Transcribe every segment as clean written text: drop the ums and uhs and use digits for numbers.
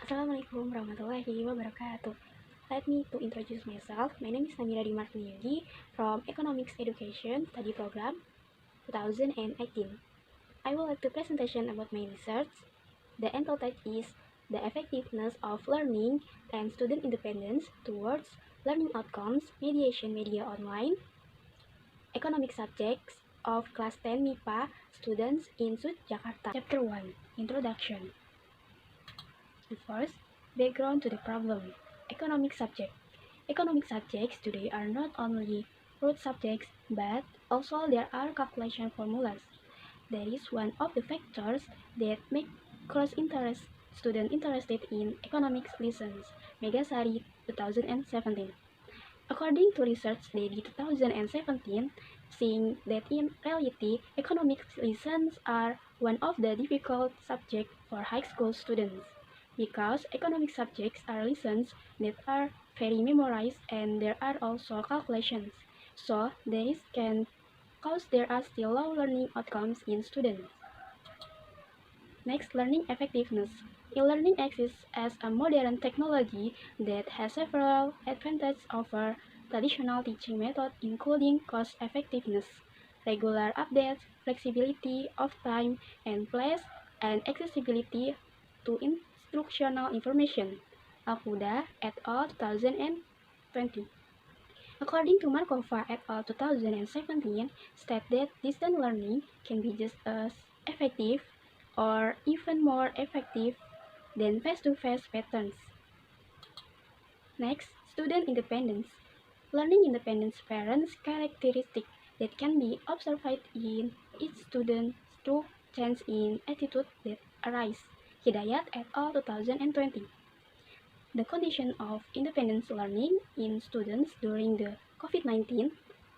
Assalamualaikum warahmatullahi wabarakatuh. Let me to introduce myself. My name is Namira Dimartiniadi from Economics Education Study Program 2018. I will like to presentation about my research. The entitled is The Effectiveness of Learning and Student Independence Towards Learning Outcomes Mediation Media Online Economic Subjects of Class 10 MIPA Students in Sud Jakarta. Chapter 1 Introduction. First, background to the problem. Economic subject. Economic subjects today are not only root subjects, but also there are calculation formulas. That is one of the factors that make cross-interest students interested in economics lessons. Megasari 2017. According to research dated 2017, seeing that in reality, economics lessons are one of the difficult subjects for high school students, because economic subjects are lessons that are very memorized and there are also calculations, so this can cause there are still low learning outcomes in students. Next, learning effectiveness. E-learning exists as a modern technology that has several advantages over traditional teaching methods, including cost effectiveness, regular updates, flexibility of time and place, and accessibility to instructional information. Al-Huda et al. 2020. According to Markova et al. 2017, state that distance learning can be just as effective or even more effective than face-to-face patterns. Next, student independence. Learning independence parents characteristic that can be observed in each student through change in attitude that arise. Hidayat et al. 2020. The condition of independence learning in students during the COVID-19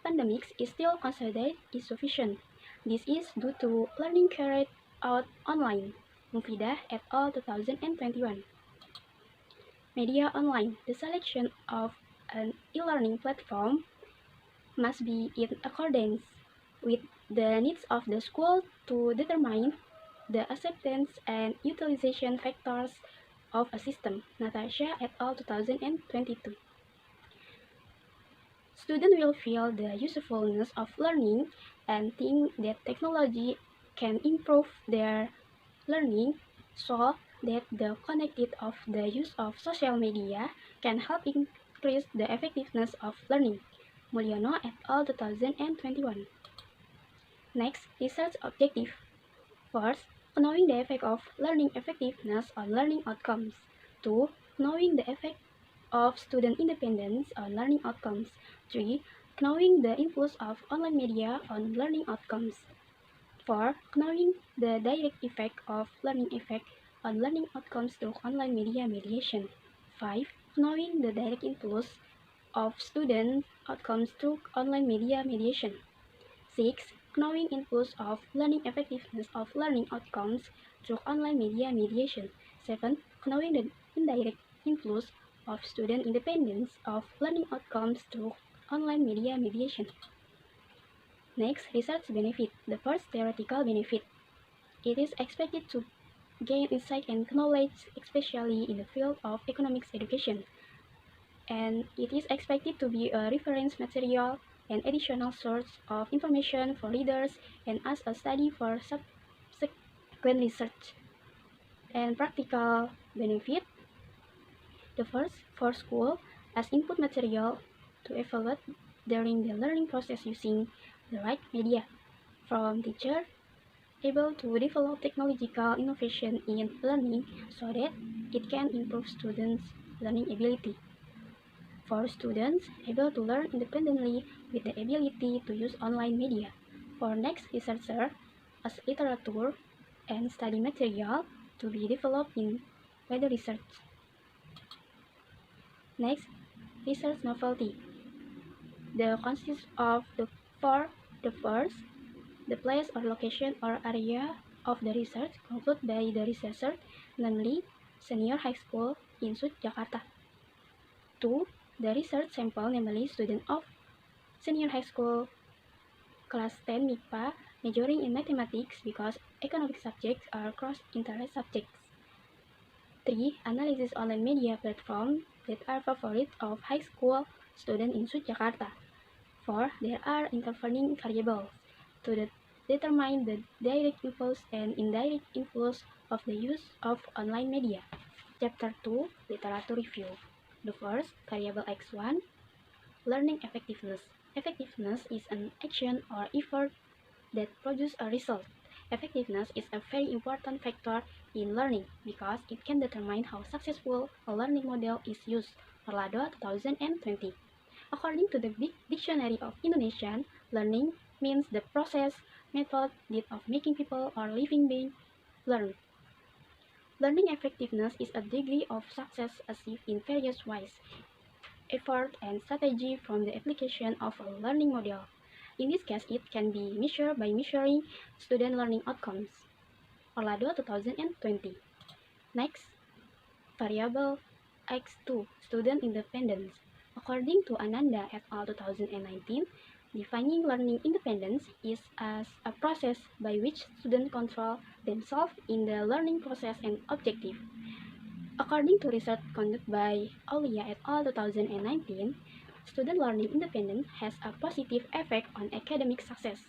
pandemic is still considered insufficient. This is due to learning carried out online. Mufidah et al. 2021. Media online. The selection of an e-learning platform must be in accordance with the needs of the school to determine the acceptance and utilization factors of a system. Natasha et al. 2022. Students will feel the usefulness of learning and think that technology can improve their learning, so that the connected of the use of social media can help increase the effectiveness of learning. Mulyono et al. 2021. Next, research objective. First, knowing the effect of learning effectiveness on learning outcomes. 2. Knowing the effect of student independence on learning outcomes. 3. Knowing the influence of online media on learning outcomes. 4. Knowing the direct effect of learning effect on learning outcomes through online media mediation. 5. Knowing the direct influence of student outcomes through online media mediation. 6. Knowing influence of learning effectiveness of learning outcomes through online media mediation. 7. Knowing the indirect influence of student independence of learning outcomes through online media mediation. Next, research benefit. The first, theoretical benefit. It is expected to gain insight and knowledge, especially in the field of economics education. And it is expected to be a reference material and additional source of information for readers and as a study for subsequent research. And practical benefit. The first, for school, as input material to evaluate during the learning process using the right media. From teacher, able to develop technological innovation in learning so that it can improve students' learning ability. For students, able to learn independently with the ability to use online media. For next researcher, as literature and study material to be developed in further research. Next, research novelty. The consists of the first, the place or location or area of the research concluded by the researcher, namely senior high school in Sud Jakarta. 2. The research sample, namely student of senior high school class 10 MIPA majoring in mathematics because economic subjects are cross-interest subjects. 3. Analysis online media platforms that are favorite of high school students in Jakarta. 4. There are intervening variables to determine the direct influence and indirect influence of the use of online media. Chapter 2. Literature Review. The first, variable X1, learning effectiveness. Effectiveness is an action or effort that produces a result. Effectiveness is a very important factor in learning because it can determine how successful a learning model is used. Orlado 2020. According to the Dictionary of Indonesian, learning means the process, method, deed of making people or living beings learn. Learning effectiveness is a degree of success achieved in various ways, effort, and strategy from the application of a learning model. In this case, it can be measured by measuring student learning outcomes. Orlado 2020. Next, variable X2, student independence. According to Ananda et al. 2019, defining learning independence is as a process by which students control themselves in the learning process and objective. According to research conducted by Aulia et al. 2019, student learning independence has a positive effect on academic success.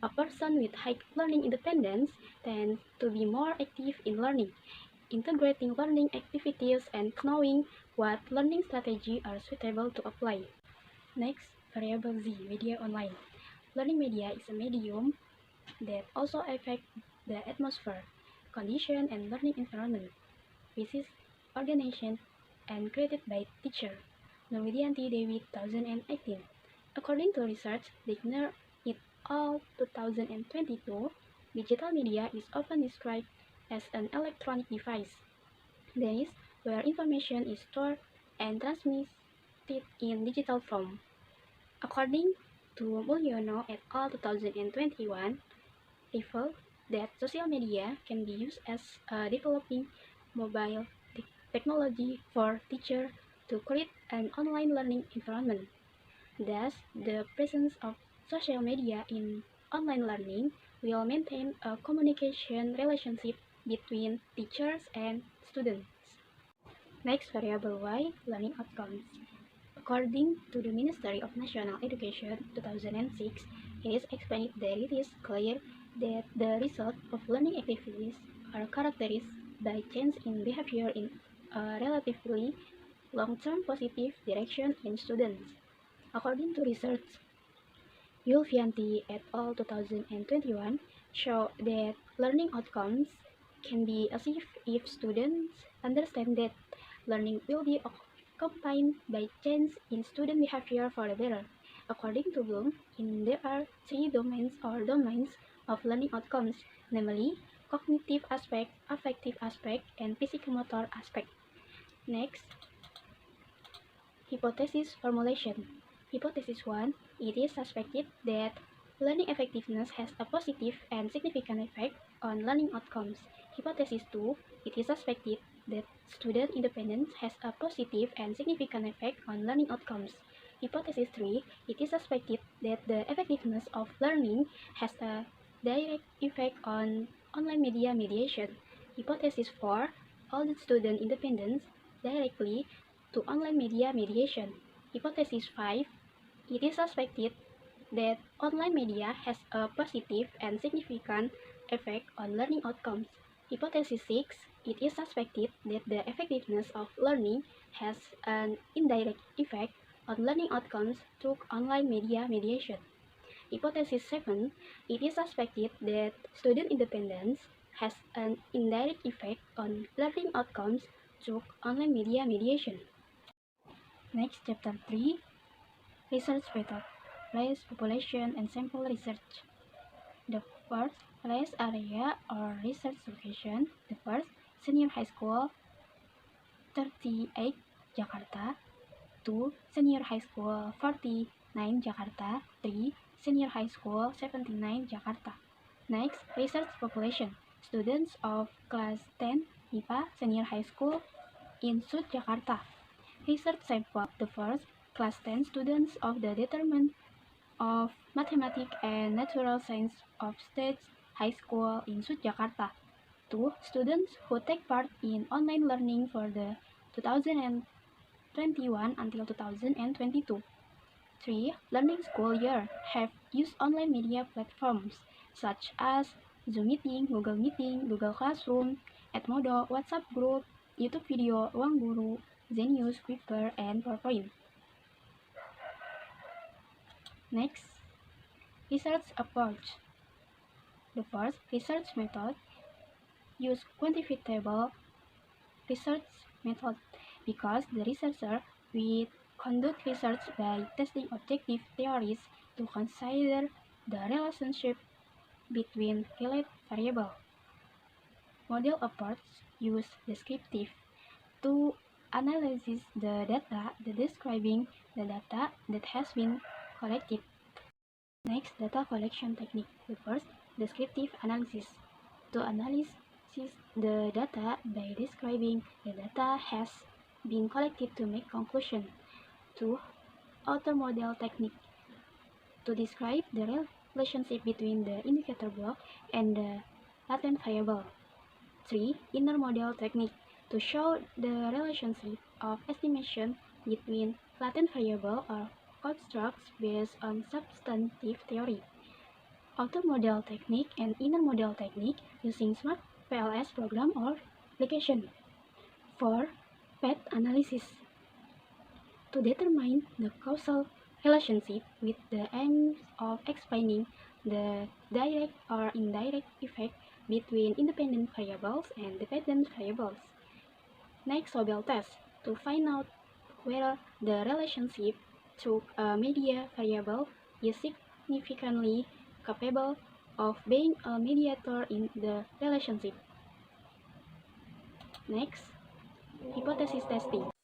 A person with high learning independence tends to be more active in learning, integrating learning activities and knowing what learning strategies are suitable to apply. Next, variable Z, media online. Learning media is a medium that also affects the atmosphere, condition, and learning environment, which is organization and created by teacher. Nurwidianti Dewi 2018. According to research, Digner et al. 2022, digital media is often described as an electronic device. That is, where information is stored and transmitted in digital form. According to Mulyono et al. 2021, revealed that social media can be used as a developing mobile technology for teachers to create an online learning environment. Thus, the presence of social media in online learning will maintain a communication relationship between teachers and students. Next, variable Y, learning outcomes. According to the Ministry of National Education 2006, it is explained that it is clear that the result of learning activities are characterized by change in behavior in a relatively long-term positive direction in students. According to research, Yulvianti et al. 2021 show that learning outcomes can be achieved if students understand that learning will be accompanied by change in student behavior for the better. According to Bloom, there are three domains of learning outcomes, namely cognitive aspect, affective aspect, and psychomotor aspect. Next, hypothesis formulation. Hypothesis 1. It is suspected that learning effectiveness has a positive and significant effect on learning outcomes. Hypothesis 2. It is suspected that student independence has a positive and significant effect on learning outcomes. Hypothesis 3. It is suspected that the effectiveness of learning has a direct effect on online media mediation. Hypothesis 4. All the student independence directly to online media mediation. Hypothesis 5. It is suspected that online media has a positive and significant effect on learning outcomes. Hypothesis 6. It is suspected that the effectiveness of learning has an indirect effect on learning outcomes through online media mediation. Hypothesis 7. It is suspected that student independence has an indirect effect on learning outcomes through online media mediation. Next, chapter 3, research method, race, population, and sample research. The first, race area or research location. The first, senior high school, 38, Jakarta. 2. Senior high school, 49, Jakarta. 3. Senior high school, 79, Jakarta. Next, research population. Students of class 10, IPA, senior high school in South Jakarta. Research sample. The first, class 10 students of the Department of Mathematics and Natural Science of State High School in South Jakarta. To students who take part in online learning for the 2021 until 2022. 3. Learning school year have used online media platforms such as Zoom Meeting, Google Meeting, Google Classroom, Edmodo, WhatsApp group, YouTube video, Ruang Guru, Zenius, Viper, and PowerPoint. Next, research approach. The first research method use quantifiable research method because the researcher will conduct research by testing objective theories to consider the relationship between related variables. Model approach use descriptive to analyze the data, describing the data that has been collected. Next, data collection technique. The first, descriptive analysis. To analyze the data by describing the data has been collected to make conclusion. 2. Outer model technique. To describe the relationship between the indicator block and the latent variable. 3. Inner model technique. To show the relationship of estimation between latent variable or constructs based on substantive theory. Outer model technique and inner model technique using Smart PLS program or application. 4. Path analysis. To determine the causal relationship with the aim of explaining the direct or indirect effect between independent variables and dependent variables. Next, Sobel test. To find out whether the relationship through a media variable is significantly capable of being a mediator in the relationship. Next, hypothesis testing.